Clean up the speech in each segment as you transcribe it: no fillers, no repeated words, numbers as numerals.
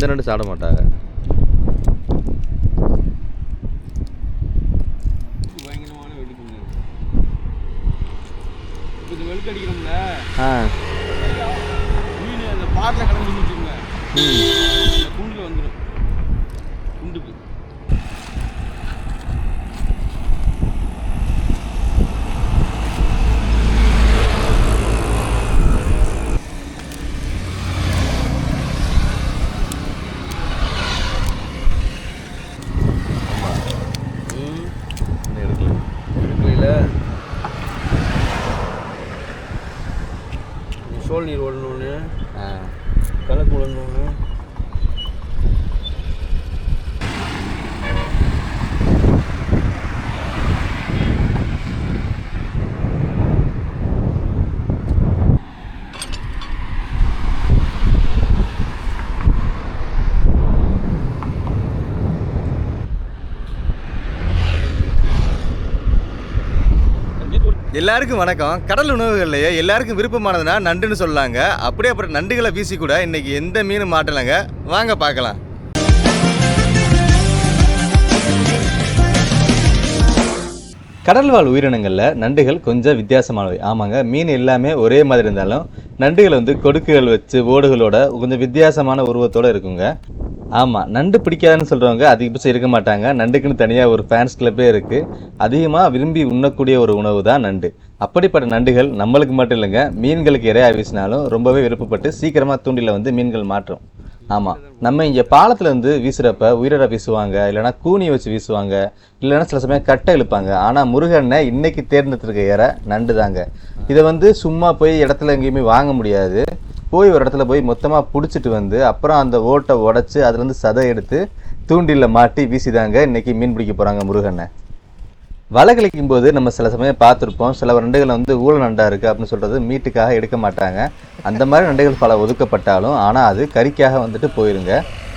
எந்த நண்டு சாப்பிட மாட்டாங்க. பயங்கரமான வெடிக்குங்க. இது வெளுக்கு அடிக்கிறோம்ல, மீன் அந்த பாட்டில் கடந்து வச்சுக்கோங்க, அந்த கூண்டில் வந்துடும். குண்டுக்கு சோல் நீர் ஓடணுன்னு, கலக்கு ஓடணுன்னு. எல்லாருக்கும் வணக்கம். கடல் உணவுகள்லையே எல்லாருக்கும் விருப்பமானதுன்னா நண்டுன்னு சொல்லலாங்க. அப்படியே அப்புறம் நண்டுகளை வீசி கூட இன்னைக்கு எந்த மீனும் மாட்டலைங்க. வாங்க பார்க்கலாம். கடல் வாழ் உயிரினங்களில் நண்டுகள் கொஞ்சம் வித்தியாசமானவை. ஆமாங்க, மீன் எல்லாமே ஒரே மாதிரி இருந்தாலும் நண்டுகள் வந்து கொடுக்குகள் வச்சு ஓடுகளோட கொஞ்சம் வித்தியாசமான உருவத்தோடு இருக்குங்க. ஆமாம், நண்டு பிடிக்காதுன்னு சொல்கிறவங்க அதிகபட்சம் இருக்க மாட்டாங்க. நண்டுக்குன்னு தனியாக ஒரு ஃபேன்ஸ் கிளப்பே இருக்குது. அதிகமாக விரும்பி உண்ணக்கூடிய ஒரு உணவு தான் நண்டு. அப்படிப்பட்ட நண்டுகள் நம்மளுக்கு மட்டும் இல்லைங்க, மீன்களுக்கு இறையா வீசினாலும் ரொம்பவே விருப்பப்பட்டு சீக்கிரமாக தூண்டில வந்து மீன்கள் மாற்றும். ஆமாம், நம்ம இங்கே பாலத்தில் வந்து வீசுகிறப்ப உயிரிழ வீசுவாங்க, இல்லைனா கூனி வச்சு வீசுவாங்க, இல்லைன்னா சில சமயம் கட்டை இழுப்பாங்க. ஆனால் முருகனை இன்னைக்கு தேர்ந்தெடுத்திருக்க இற நண்டு தாங்க. இதை வந்து சும்மா போய் இடத்துல எங்கேயுமே வாங்க முடியாது. போய் ஒரு இடத்துல போய் மொத்தமாக பிடிச்சிட்டு வந்து அப்புறம் அந்த ஓட்டை உடச்சி அதுலேருந்து சதை எடுத்து தூண்டிலில் மாட்டி வீசிதாங்க இன்றைக்கி மீன் பிடிக்க போகிறாங்க முருகனை. வலை கழிக்கும் போது நம்ம சில சமயம் பார்த்துருப்போம், சில நண்டுகள் வந்து ஊழ நண்டாக இருக்குது அப்படின்னு சொல்கிறது மீட்டுக்காக எடுக்க மாட்டாங்க. அந்த மாதிரி நண்டுகள் பல ஒதுக்கப்பட்டாலும் ஆனால் அது கறிக்காக வந்துட்டு போயிருங்க.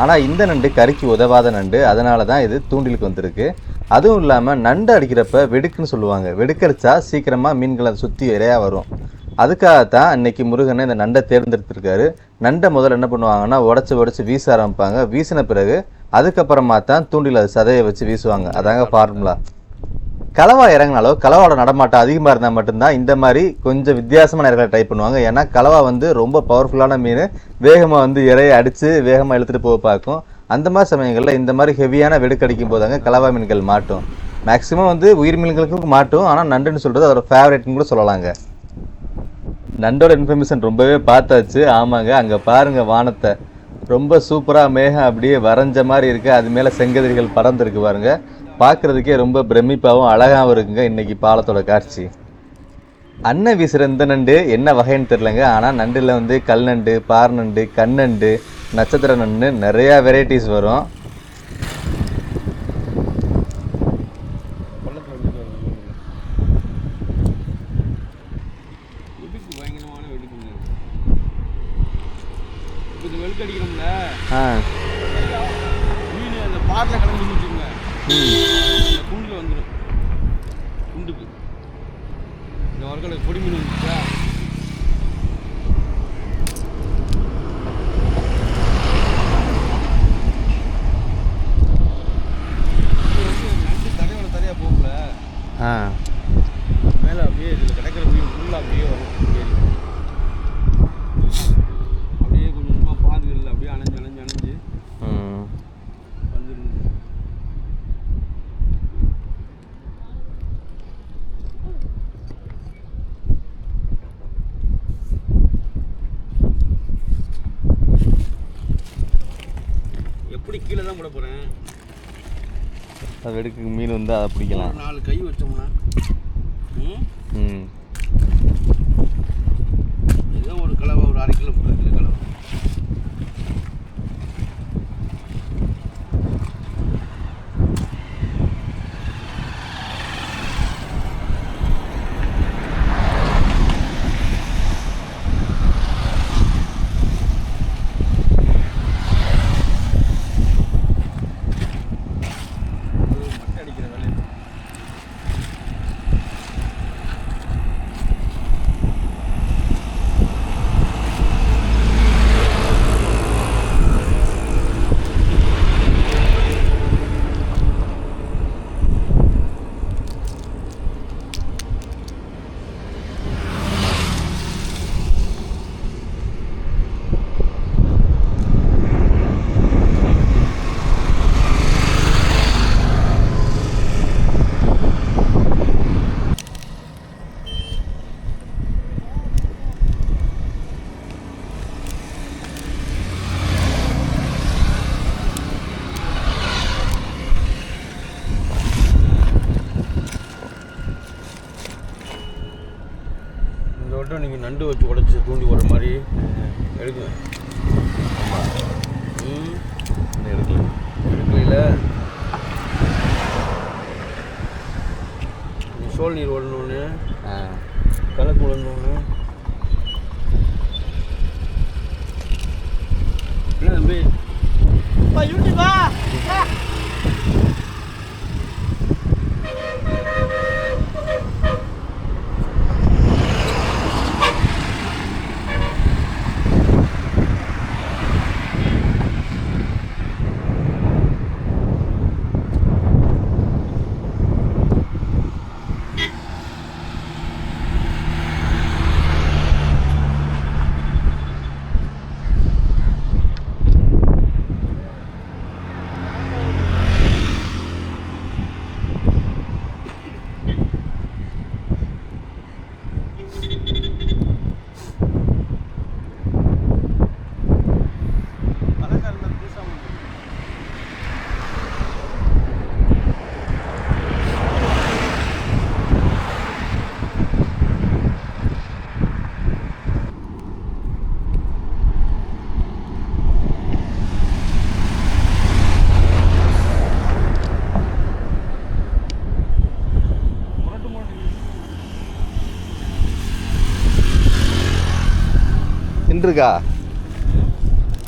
ஆனால் இந்த நண்டு கறிக்கு உதவாத நண்டு, அதனால தான் இது தூண்டிலுக்கு வந்திருக்கு. அதுவும் இல்லாமல் நண்டு அடிக்கிறப்ப வெடுக்குன்னு சொல்லுவாங்க. வெடுக்கடிச்சா சீக்கிரமாக மீன்களை சுற்றி இறையா வரும். அதுக்காகத்தான் இன்னைக்கு முருகனை இந்த நண்டை தேர்ந்தெடுத்திருக்காரு. நண்டை முதல்ல என்ன பண்ணுவாங்கன்னா உடச்சி வீச ஆரம்பிப்பாங்க. வீசின பிறகு அதுக்கப்புறமா தான் தூண்டில் அது சதையை வச்சு வீசுவாங்க. அதாங்க ஃபார்முலா. கலவா இறங்கினாலோ கலவாவோட நடமாட்டம் அதிகமாக இருந்தால் மட்டும்தான் இந்த மாதிரி கொஞ்சம் வித்தியாசமான இறங்களை ட்ரை பண்ணுவாங்க. ஏன்னா கலவா வந்து ரொம்ப பவர்ஃபுல்லான மீன், வேகமாக வந்து இறையை அடித்து வேகமாக இழுத்துட்டு போக பார்க்கும். அந்த மாதிரி சமயங்களில் இந்த மாதிரி ஹெவியான வெடுக்கடிக்கும் போதாங்க கலவா மீன்கள் மாட்டும். மேக்ஸிமம் வந்து உயிர் மீன்களுக்கும் மாட்டும். ஆனால் நண்டுன்னு சொல்கிறது அதோட ஃபேவரட்னு கூட சொல்லலாங்க. நண்டோட இன்ஃபர்மேஷன் ரொம்பவே பார்த்தாச்சு. ஆமாங்க, அங்கே பாருங்கள் வானத்தை, ரொம்ப சூப்பராக மேகம் அப்படியே வரைஞ்ச மாதிரி இருக்குது. அது மேலே செங்கதிரிகள் பறந்துருக்கு பாருங்க. பார்க்குறதுக்கே ரொம்ப பிரமிப்பாகவும் அழகாகவும் இருக்குங்க இன்றைக்கி பாலத்தோட காட்சி. அண்ணன் வீசுகிற இந்த நண்டு என்ன வகைன்னு தெரிலங்க. ஆனால் நண்டில் வந்து கல் நண்டு, பார் நண்டு, கண்ணண்டு, நட்சத்திர நண்டு நிறையா வெரைட்டிஸ் வரும். இது வெளுக்கு அடிக்கிறோம்ல, மீன் அந்த பாட்டில் கடந்து வச்சுக்கோங்க, அந்த கூண்டில் வந்துடும். குண்டுக்கு இந்த வர்க்கல பொடி மீன் வந்துச்சா, நண்டு தரையோட தரையா போகல, மேலே அப்படியே இதில் கிடைக்கிற மீன் ஃபுல்லாக அப்படியே வரும். அப்படியே கொஞ்சம் கொஞ்சமாக பாதுகள் அப்படியே அணைஞ்சு வந்துருந்து எப்படி கீழே தான் போட போகிறேன். அது வெடுக்கு மீன் வந்து அதை பிடிக்கலாம். 4 கை வச்சோம்னா ஏதோ ஒரு கலவை ஒரு 1/2 கிலோ போட்டுருக்குற கலவை. மட்டும் நீங்கள் நண்டு வச்சு உடச்சி தூண்டி போடுற மாதிரி எடுக்குங்க. இன்னும் எடுக்கல. சோல் நீர் ஓடணுன்னு கலக்கு விழணுன்னு என்ன தம்பி யூடியூபா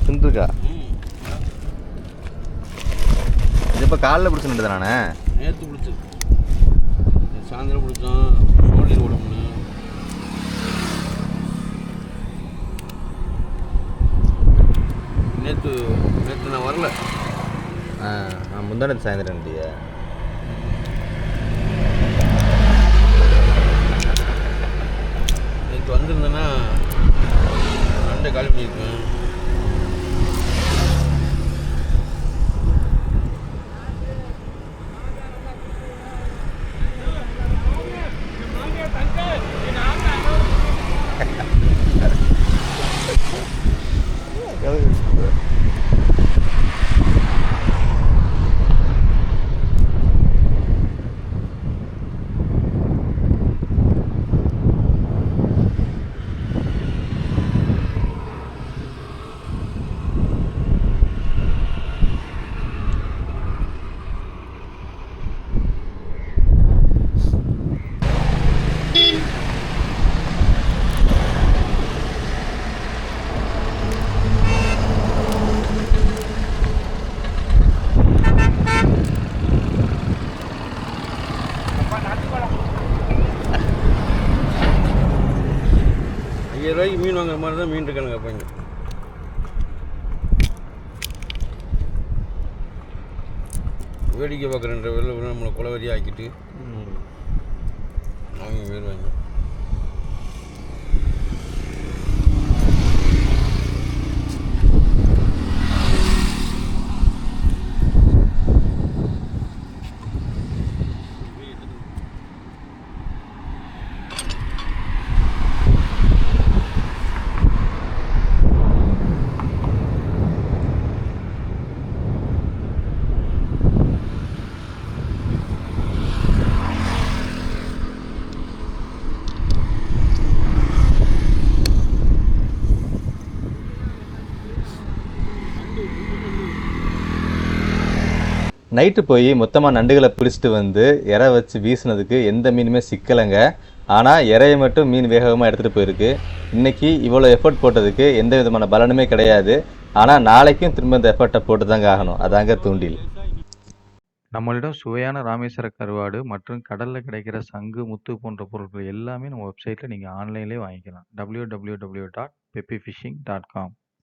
தின்றுருக்கா இது இப்போ காலைல பிடிச்ச நண்டு தானே? நேற்று பிடிச்சி சாயந்தரம் பிடிச்சோம். சோல் நீர் ஓடணும்னு நேற்று நான் வரல. முந்தானத்து சாயந்தரம் நண்டியா? நேற்று வந்திருந்தேன்னா நண்டை காலி பண்ணியிருக்கேன். ரூபாய்க்கு மீன் வாங்குற மாதிரி தான் மீன் இருக்கானுங்க கேட்பாங்க. வேடிக்கை பார்க்குறன்ற வெளில நம்மளை குலவரியாக ஆக்கிட்டு அவங்க போயிடுவாங்க. நைட்டு போய் மொத்தமாக நண்டுகளை பிடிச்சிட்டு வந்து இறை வச்சு வீசினதுக்கு எந்த மீனுமே சிக்கலைங்க. ஆனால் இறையை மட்டும் மீன் வேகமாக எடுத்துகிட்டு போயிருக்கு. இன்றைக்கி இவ்வளோ எஃபர்ட் போட்டதுக்கு எந்த விதமான பலனுமே கிடையாது. ஆனால் நாளைக்கும் திரும்ப இந்த எஃபர்ட்டை போட்டு தாங்க ஆகணும். அதாங்க தூண்டில். நம்மளிடம் சுவையான ராமேஸ்வர கருவாடு மற்றும் கடலில் கிடைக்கிற சங்கு, முத்து போன்ற பொருட்கள் எல்லாமே நம்ம வெப்சைட்டில் நீங்கள் ஆன்லைன்லேயே வாங்கிக்கலாம். www.peppyfishing.com